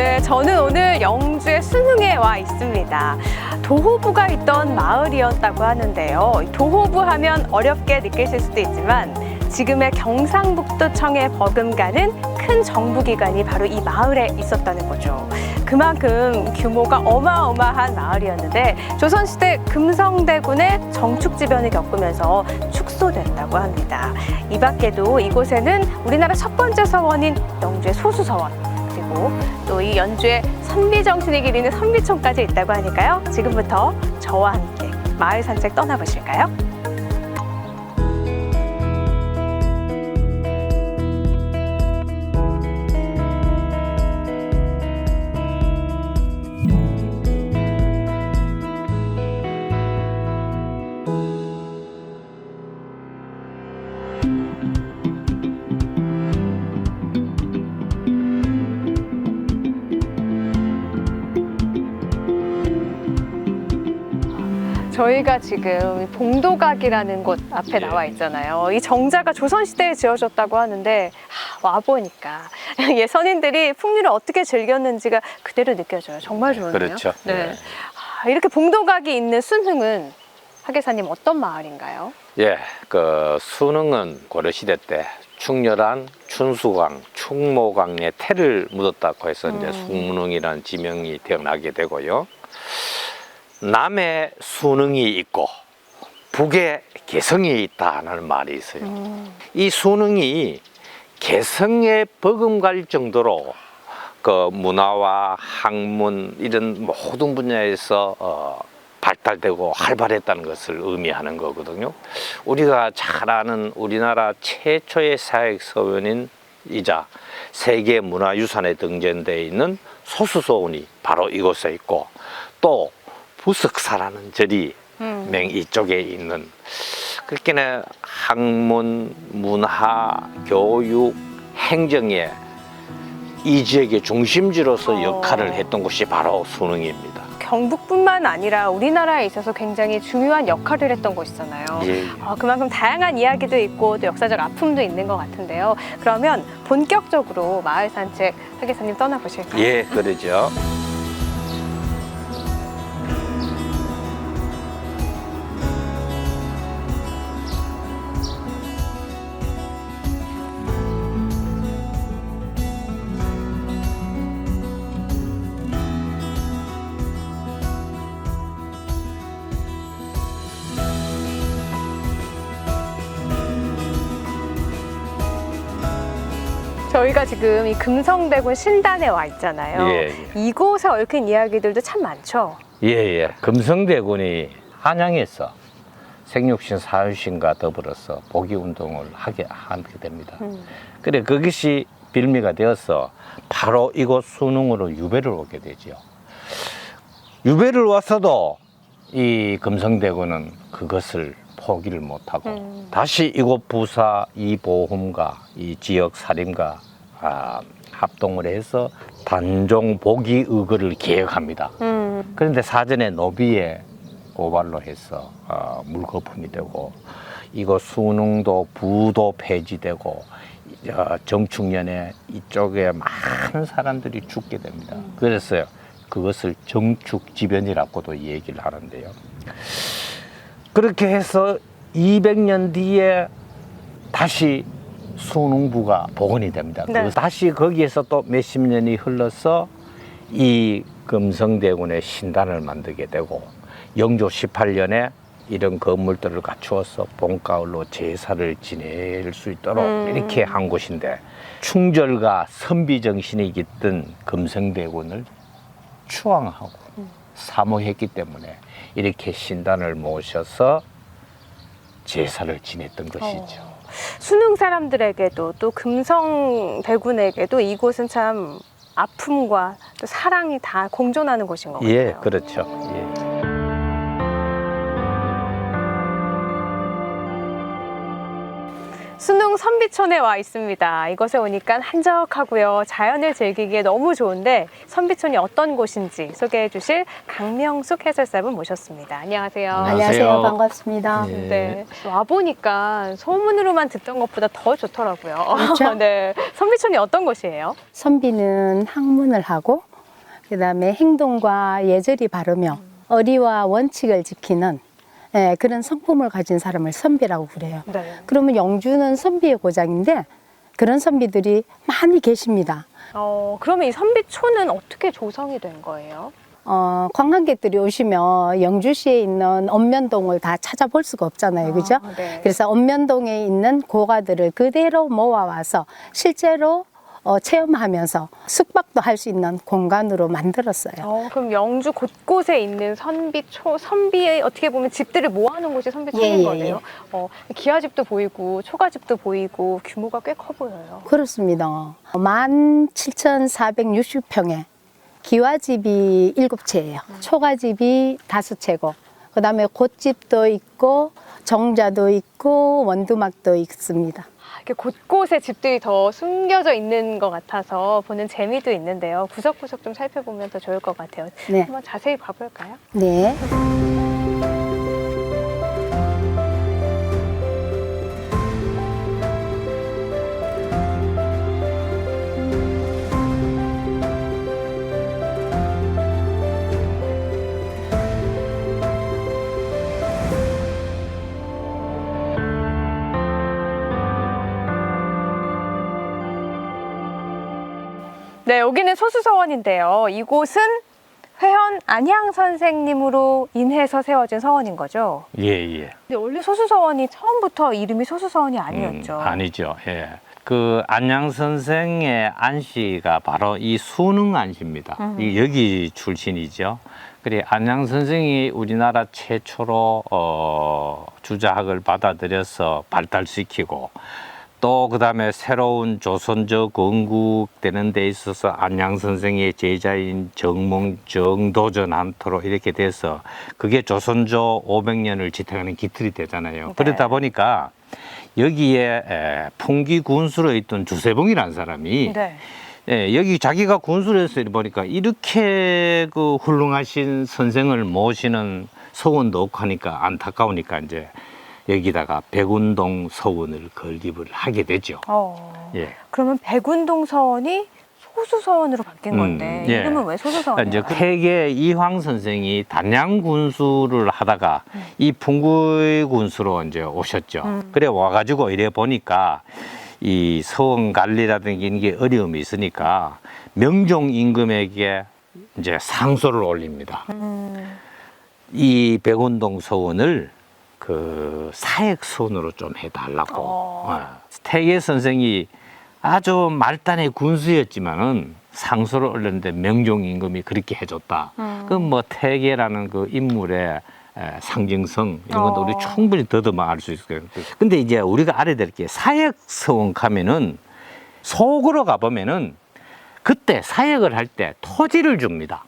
네, 저는 오늘 영주의 순흥에 와 있습니다. 도호부가 있던 마을이었다고 하는데요. 도호부 하면 어렵게 느끼실 수도 있지만 지금의 경상북도청에 버금가는 큰 정부기관이 바로 이 마을에 있었다는 거죠. 그만큼 규모가 어마어마한 마을이었는데 조선시대 금성대군의 정축지변을 겪으면서 축소됐다고 합니다. 이 밖에도 이곳에는 우리나라 첫 번째 서원인 영주의 소수서원, 그리고 또 이 연주의 선비정신이 기리는 선비촌까지 있다고 하니까요. 지금부터 저와 함께 마을 산책 떠나보실까요? 저희가 지금 봉도각이라는 곳 앞에 나와 있잖아요. 이 정자가 조선시대에 지어졌다고 하는데 와보니까 선인들이 풍류를 어떻게 즐겼는지가 그대로 느껴져요. 정말 좋네요. 그렇죠. 네. 이렇게 봉도각이 있는 순흥은 하계사님 어떤 마을인가요? 예, 그 순흥은 고려시대 때 충렬한 춘수강, 충모강에 태를 묻었다고 해서 이제 순흥이라는 지명이 태어나게 되고요. 남에 순흥이 있고 북에 개성이 있다는 말이 있어요. 이 순흥이 개성에 버금갈 정도로 그 문화와 학문 이런 모든 분야에서 발달되고 활발했다는 것을 의미하는 거거든요. 우리가 잘 아는 우리나라 최초의 사회서원이자 세계문화유산에 등재되어 있는 소수서원이 바로 이곳에 있고, 또 부석사라는 절이 이쪽에 있는, 그렇게는 학문, 문화, 교육, 행정에 이 지역의 중심지로서 역할을 했던 곳이 바로 순흥입니다. 경북뿐만 아니라 우리나라에 있어서 굉장히 중요한 역할을 했던 곳이잖아요. 예. 그만큼 다양한 이야기도 있고 또 역사적 아픔도 있는 것 같은데요. 그러면 본격적으로 마을 산책 하계사님 떠나보실까요? 예, 그러죠. 저희가 지금 이 금성대군 신단에 와 있잖아요. 예. 이곳에 얽힌 이야기들도 참 많죠. 예. 금성대군이 한양에서 생육신, 사유신과 더불어서 복위운동을 하게 됩니다. 그래, 그것이 빌미가 되어서 바로 이곳 순흥으로 유배를 오게 되죠. 유배를 왔어도 이 금성대군은 그것을 포기를 못하고 다시 이곳 부사, 이 보험과 이 지역 사림과 합동을 해서 단종 복위 의거를 기획합니다. 그런데 사전에 노비의 고발로 해서 물거품이 되고 이곳 순흥도 부도 폐지되고 정축년에 이쪽에 많은 사람들이 죽게 됩니다. 그래서 그것을 정축지변이라고도 얘기를 하는데요. 그렇게 해서 200년 뒤에 다시 순흥부가 복원이 됩니다. 네. 다시 거기에서 또 몇십 년이 흘러서 이 금성대군의 신단을 만들게 되고, 영조 18년에 이런 건물들을 갖추어서 봄가을로 제사를 지낼 수 있도록 이렇게 한 곳인데, 충절과 선비정신이 깃든 금성대군을 추앙하고 사모했기 때문에 이렇게 신단을 모셔서 제사를 지냈던 것이죠. 순흥 사람들에게도 또 금성대군에게도 이곳은 참 아픔과 또 사랑이 다 공존하는 곳인 것 같아요. 예, 그렇죠. 예. 순흥 선비촌에 와 있습니다. 이곳에 오니까 한적하고요. 자연을 즐기기에 너무 좋은데 선비촌이 어떤 곳인지 소개해 주실 강명숙 해설사분 모셨습니다. 안녕하세요. 안녕하세요. 반갑습니다. 예. 네, 와보니까 소문으로만 듣던 것보다 더 좋더라고요. 그렇죠? 네, 선비촌이 어떤 곳이에요? 선비는 학문을 하고 그다음에 행동과 예절이 바르며 어리와 원칙을 지키는 그런 성품을 가진 사람을 선비라고 그래요. 네. 그러면 영주는 선비의 고장인데 그런 선비들이 많이 계십니다. 그러면 이 선비촌은 어떻게 조성이 된 거예요? 관광객들이 오시면 영주시에 있는 읍면동을 다 찾아볼 수가 없잖아요. 그죠? 네. 그래서 읍면동에 있는 고가들을 그대로 모아와서 실제로 체험하면서 숙박도 할 수 있는 공간으로 만들었어요. 그럼 영주 곳곳에 있는 선비의 어떻게 보면 집들을 모아놓은 곳이 선비촌인 예, 거네요. 기와집도 보이고 초가집도 보이고 규모가 꽤 커 보여요. 그렇습니다. 17,460평에 기와집이 7채예요. 초가집이 5채고 그다음에 곶집도 있고 정자도 있고 원두막도 있습니다. 이렇게 곳곳에 집들이 더 숨겨져 있는 것 같아서 보는 재미도 있는데요. 구석구석 좀 살펴보면 더 좋을 것 같아요. 네. 한번 자세히 봐볼까요? 네. 네, 여기는 소수서원인데요. 이곳은 회원 안향 선생님으로 인해서 세워진 서원인 거죠. 예, 예. 근데 원래 소수서원이 처음부터 이름이 소수서원이 아니었죠. 아니죠. 예. 그 안양 선생의 안씨가 바로 이 수능 안씨입니다. 이 여기 출신이죠. 그래 안양 선생이 우리나라 최초로 주자학을 받아들여서 발달시키고 또 그다음에 새로운 조선조 건국되는 데 있어서 안양 선생의 제자인 정몽 정도전 한토로 이렇게 돼서 그게 조선조 500년을 지탱하는 기틀이 되잖아요. 네. 그러다 보니까 여기에 풍기 군수로 있던 주세봉이라는 사람이 네. 여기 자기가 군수로 해서 보니까 이렇게 그 훌륭하신 선생을 모시는 서원도 없고 하니까 안타까우니까 이제 여기다가 백운동 서원을 건립을 하게 되죠. 예. 그러면 백운동 서원이 소수서원으로 바뀐 건데 예. 이름은 왜 소수서원이에요? 이제 태계 이황 선생이 단양 군수를 하다가 이 풍구의 군수로 이제 오셨죠. 그래 와가지고 이래 보니까 이 서원 관리라든지 이런 게 어려움이 있으니까 명종 임금에게 이제 상소를 올립니다. 이 백운동 서원을 그 사액선으로 좀 해달라고. 태계 선생이 아주 말단의 군수였지만은 상소를 올렸는데 명종 임금이 그렇게 해줬다. 그럼 뭐 태계라는 그 인물의 상징성 이런 것도 우리 충분히 더듬어 알 수 있어요. 근데 이제 우리가 알아야 될 게 사액서원 가면은 속으로 가보면은 그때 사역을 할 때 토지를 줍니다.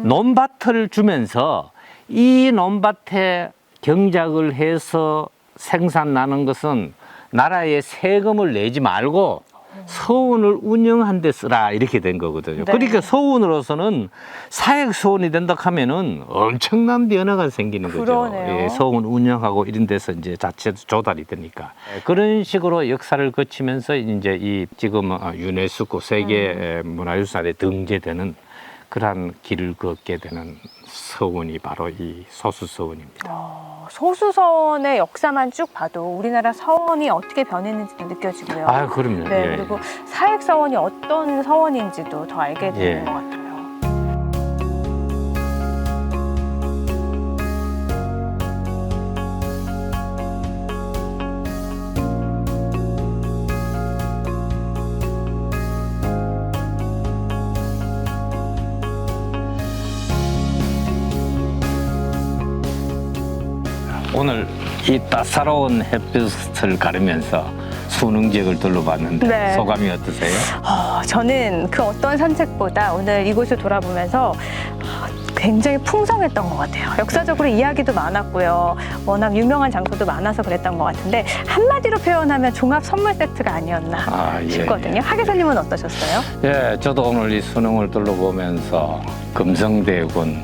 논밭을 주면서 이 논밭에 경작을 해서 생산나는 것은 나라에 세금을 내지 말고 서원을 운영한 데 쓰라 이렇게 된 거거든요. 네. 그러니까 서원으로서는 사액 서원이 된다 하면은 엄청난 변화가 생기는 거죠. 그러네요. 예, 서원 운영하고 이런 데서 이제 자체 조달이 되니까 그런 식으로 역사를 거치면서 이제 이 지금 유네스코 세계 문화유산에 등재되는 그러한 길을 걷게 되는 서원이 바로 이 소수서원입니다. 소수서원의 역사만 쭉 봐도 우리나라 서원이 어떻게 변했는지도 느껴지고요. 아, 그럼요. 네, 예. 그리고 사액서원이 어떤 서원인지도 더 알게 되는 예. 것 같아요. 오늘 이 따사로운 햇빛을 가르면서 수능 지역을 둘러봤는데 네. 소감이 어떠세요? 저는 그 어떤 산책보다 오늘 이곳을 돌아보면서 굉장히 풍성했던 것 같아요. 역사적으로 이야기도 많았고요. 워낙 유명한 장소도 많아서 그랬던 것 같은데 한마디로 표현하면 종합 선물 세트가 아니었나 예, 싶거든요. 하계사님은 어떠셨어요? 예, 저도 오늘 이 수능을 둘러보면서 금성대군,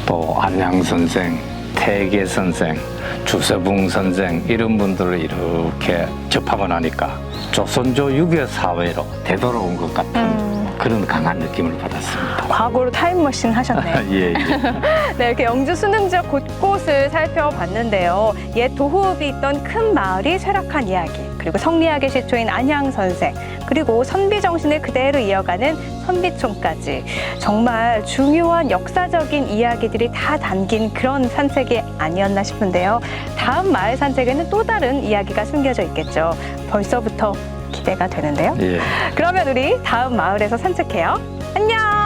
또 안양 선생, 태계 선생, 주세봉 선생 이런 분들을 이렇게 접하고 나니까 조선조 6.25 사회로 되돌아온 것 같은 그런 강한 느낌을 받았습니다. 과거로 타임머신 하셨네요. 예, 예. 네, 이렇게 영주 순흥 지역 곳곳을 살펴봤는데요. 옛 도호읍이 있던 큰 마을이 쇠락한 이야기, 그리고 성리학의 시초인 안양선생, 그리고 선비 정신을 그대로 이어가는 선비촌까지 정말 중요한 역사적인 이야기들이 다 담긴 그런 산책이 아니었나 싶은데요. 다음 마을 산책에는 또 다른 이야기가 숨겨져 있겠죠. 벌써부터 기대가 되는데요. 예. 그러면 우리 다음 마을에서 산책해요. 안녕!